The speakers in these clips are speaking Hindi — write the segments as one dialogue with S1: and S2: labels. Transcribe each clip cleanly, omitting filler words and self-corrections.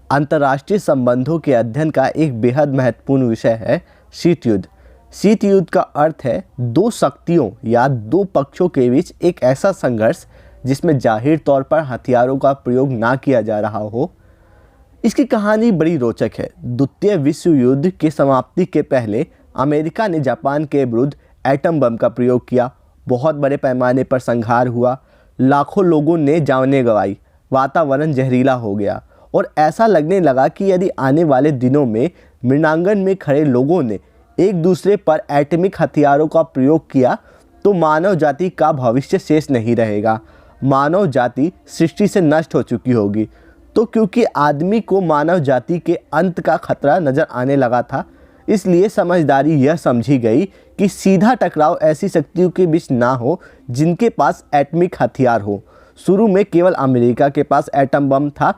S1: अंतर्राष्ट्रीय संबंधों के अध्ययन का एक बेहद महत्वपूर्ण विषय है शीत युद्ध। शीत युद्ध का अर्थ है दो शक्तियों या दो पक्षों के बीच एक ऐसा संघर्ष जिसमें जाहिर तौर पर हथियारों का प्रयोग ना किया जा रहा हो। इसकी कहानी बड़ी रोचक है। द्वितीय विश्व युद्ध की समाप्ति के पहले अमेरिका ने जापान के विरुद्ध एटम बम का प्रयोग किया। बहुत बड़े पैमाने पर संहार हुआ, लाखों लोगों ने जानें गंवाई, वातावरण जहरीला हो गया और ऐसा लगने लगा कि यदि आने वाले दिनों में मृणांगन में खड़े लोगों ने एक दूसरे पर एटॉमिक हथियारों का प्रयोग किया तो मानव जाति का भविष्य शेष नहीं रहेगा। मानव जाति सृष्टि से नष्ट हो चुकी होगी। तो क्योंकि आदमी को मानव जाति के अंत का खतरा नजर आने लगा था, इसलिए समझदारी यह समझी गई कि सीधा टकराव ऐसी शक्तियों के बीच ना हो जिनके पास एटॉमिक हथियार हो। शुरू में केवल अमेरिका के पास एटम बम था,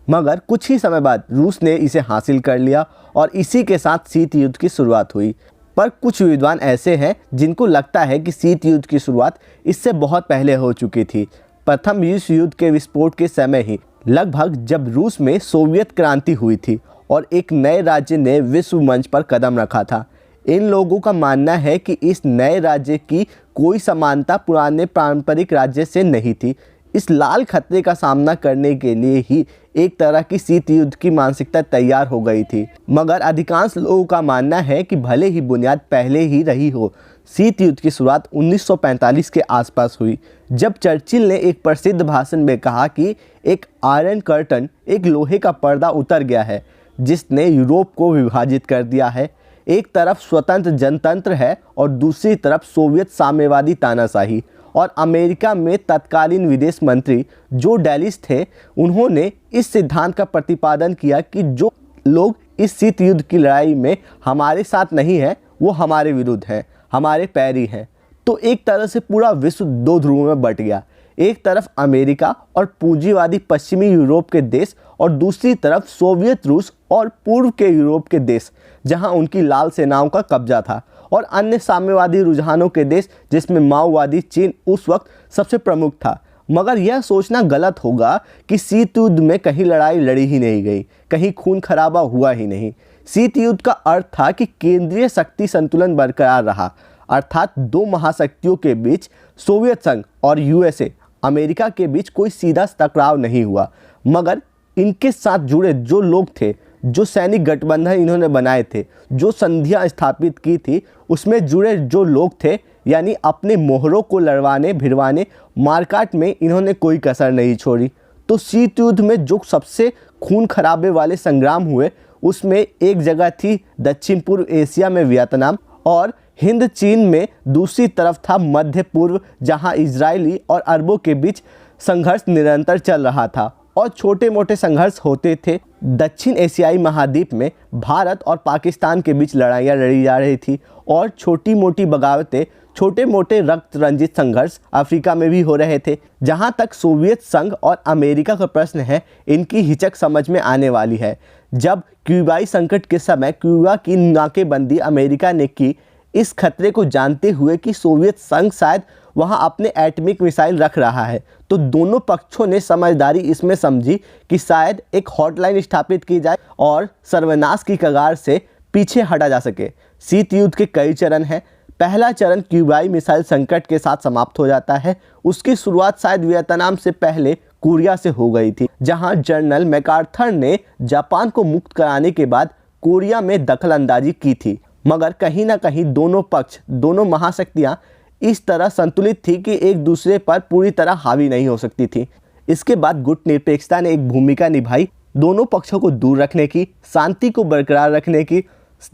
S1: मगर कुछ ही समय बाद रूस ने इसे हासिल कर लिया और इसी के साथ शीत युद्ध की शुरुआत हुई। पर कुछ विद्वान ऐसे हैं जिनको लगता है कि शीत युद्ध की शुरुआत इससे बहुत पहले हो चुकी थी। प्रथम विश्व युद्ध के विस्फोट के समय ही, लगभग जब रूस में सोवियत क्रांति हुई थी और एक नए राज्य ने विश्व मंच पर कदम रखा था। इन लोगों का मानना है कि इस नए राज्य की कोई समानता पुराने पारंपरिक राज्य से नहीं थी। इस लाल खतरे का सामना करने के लिए ही एक तरह की शीत युद्ध की मानसिकता तैयार हो गई थी। मगर अधिकांश लोगों का मानना है कि भले ही बुनियाद पहले ही रही हो, शीत युद्ध की शुरुआत 1945 के आसपास हुई, जब चर्चिल ने एक प्रसिद्ध भाषण में कहा कि एक आयरन कर्टन, एक लोहे का पर्दा उतर गया है जिसने यूरोप को विभाजित कर दिया है। एक तरफ स्वतंत्र जनतंत्र है और दूसरी तरफ सोवियत साम्यवादी तानाशाही। और अमेरिका में तत्कालीन विदेश मंत्री जो डैलिस थे, उन्होंने इस सिद्धांत का प्रतिपादन किया कि जो लोग इस शीत युद्ध की लड़ाई में हमारे साथ नहीं हैं, वो हमारे विरुद्ध हैं, हमारे पैरी हैं। तो एक तरह से पूरा विश्व दो ध्रुवों में बट गया। एक तरफ अमेरिका और पूंजीवादी पश्चिमी यूरोप के देश और दूसरी तरफ सोवियत रूस और पूर्व के यूरोप के देश जहां उनकी लाल सेनाओं का कब्जा था, और अन्य साम्यवादी रुझानों के देश जिसमें माओवादी चीन उस वक्त सबसे प्रमुख था। मगर यह सोचना गलत होगा कि शीत युद्ध में कहीं लड़ाई लड़ी ही नहीं गई, कहीं खून खराबा हुआ ही नहीं। शीत युद्ध का अर्थ था कि केंद्रीय शक्ति संतुलन बरकरार रहा, अर्थात दो महाशक्तियों के बीच, सोवियत संघ और यूएसए अमेरिका के बीच कोई सीधा टकराव नहीं हुआ। मगर इनके साथ जुड़े जो लोग थे, जो सैनिक गठबंधन इन्होंने बनाए थे, जो संधियां स्थापित की थी, उसमें जुड़े जो लोग थे, यानी अपने मोहरों को लड़वाने भिड़वाने मारकाट में इन्होंने कोई कसर नहीं छोड़ी। तो शीत युद्ध में जो सबसे खून खराबे वाले संग्राम हुए, उसमें एक जगह थी दक्षिण पूर्व एशिया में वियतनाम, और हिंद चीन में दूसरी तरफ था मध्य पूर्व, जहां इजरायली और अरबों के बीच संघर्ष निरंतर चल रहा था और छोटे मोटे संघर्ष होते थे। दक्षिण एशियाई महाद्वीप में भारत और पाकिस्तान के बीच लड़ाइयाँ लड़ी जा रही थी और छोटी मोटी बगावतें, छोटे मोटे रक्त रंजित संघर्ष अफ्रीका में भी हो रहे थे। जहां तक सोवियत संघ और अमेरिका का प्रश्न है, इनकी हिचक समझ में आने वाली है। जब क्यूबाई संकट के समय क्यूबा की नाकेबंदी अमेरिका ने की, इस खतरे को जानते हुए कि सोवियत संघ शायद वहां अपने एटॉमिक मिसाइल रख रहा है, तो दोनों पक्षों ने समझदारी इसमें समझी कि शायद एक हॉटलाइन स्थापित की जाए और सर्वनाश की कगार से पीछे हटा जा सके। शीत युद्ध के कई चरण हैं। पहला चरण क्यूबाई मिसाइल संकट के साथ समाप्त हो जाता है। उसकी शुरुआत शायद वियतनाम से पहले कोरिया से हो गई थी, जहां जनरल मैकार्थर ने जापान को मुक्त कराने के बाद कोरिया में दखल अंदाजी की थी। मगर कहीं ना कहीं दोनों पक्ष, दोनों महाशक्तियां इस तरह संतुलित थी कि एक दूसरे पर पूरी तरह हावी नहीं हो सकती थी। इसके बाद गुटनिरपेक्षता ने एक भूमिका निभाई, दोनों पक्षों को दूर रखने की, शांति को बरकरार रखने की।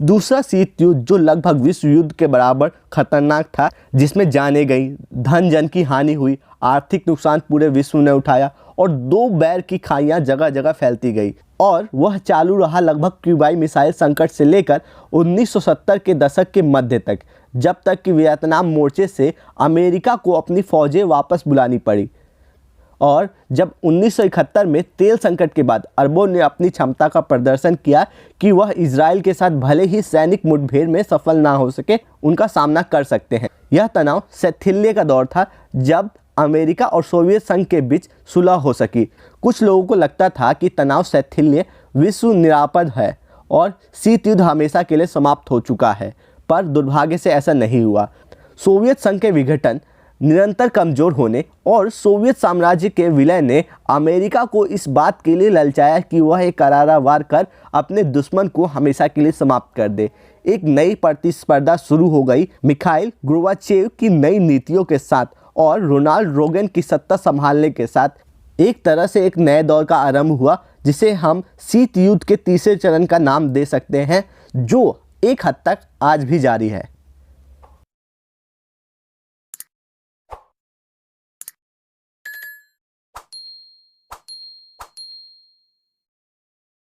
S1: दूसरा शीत युद्ध, जो लगभग विश्व युद्ध के बराबर खतरनाक था, जिसमें जाने गई, धन जन की हानि हुई, आर्थिक नुकसान पूरे विश्व ने उठाया और दो बैर की खाइयां जगह जगह फैलती गई, और वह चालू रहा लगभग क्यूबाई मिसाइल संकट से लेकर 1970 के दशक के मध्य तक, जब तक कि वियतनाम मोर्चे से अमेरिका को अपनी फौजें वापस बुलानी पड़ी। और जब 1971 में तेल संकट के बाद अरबों ने अपनी क्षमता का प्रदर्शन किया कि वह इजराइल के साथ भले ही सैनिक मुठभेड़ में सफल ना हो सके, उनका सामना कर सकते हैं। यह तनाव शैथिल्य का दौर था, जब अमेरिका और सोवियत संघ के बीच सुलह हो सकी। कुछ लोगों को लगता था कि तनाव शैथिल्य विश्व निरापद है और शीत युद्ध हमेशा के लिए समाप्त हो चुका है। पर दुर्भाग्य से ऐसा नहीं हुआ। सोवियत संघ के विघटन, निरंतर कमज़ोर होने और सोवियत साम्राज्य के विलय ने अमेरिका को इस बात के लिए ललचाया कि वह एक करारा वार कर अपने दुश्मन को हमेशा के लिए समाप्त कर दे। एक नई प्रतिस्पर्धा शुरू हो गई मिखाइल गोर्बाचेव की नई नीतियों के साथ और रोनाल्ड रेगन की सत्ता संभालने के साथ एक तरह से एक नए दौर का आरंभ हुआ, जिसे हम शीत युद्ध के तीसरे चरण का नाम दे सकते हैं, जो एक हद तक आज भी जारी है।